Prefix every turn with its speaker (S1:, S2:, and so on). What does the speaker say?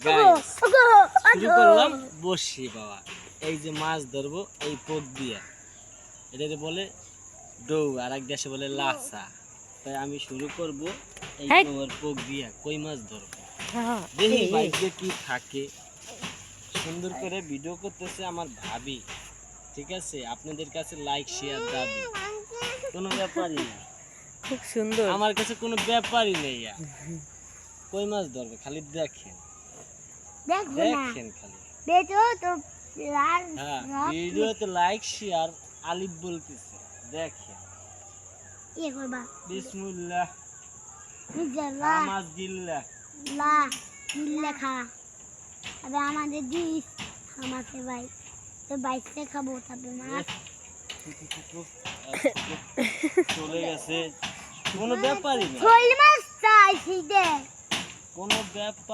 S1: Guys শুরু করলাম বসি বাবা। এই যে মাছ ধরবো এই পোক দিয়া, এটাকে বলে ডৌ, আর এক দেশে বলে লাসা। তাই আমি শুরু করব এই তোমার পোক দিয়া কই মাছ ধরবো। দেখি বাইকে কি থাকে। সুন্দর করে ভিডিও করতেছে আমার ভাবি, ঠিক আছে? আপনাদের কাছে লাইক শেয়ার দাবি, কোনো ব্যাপারই না,
S2: খুব সুন্দর।
S1: আমার কাছে কোনো ব্যাপারই নেই। কই মাছ ধরবে খালি দেখেন, দেখেন খালি। হ্যাঁ, ভিডিওতে লাইক শেয়ার আলিফ বলতেছে, দেখেন। বিসমিল্লাহ মাছ গিল্লা
S3: আমাদের দিস আমাকে ভাই তো বাইকটা খাবো তারপরে মাছ
S1: চলে গেছে, কোনো ব্যাপারই না,
S3: শৈল মাছ চাইছি দে
S1: কোনো ব্যাপার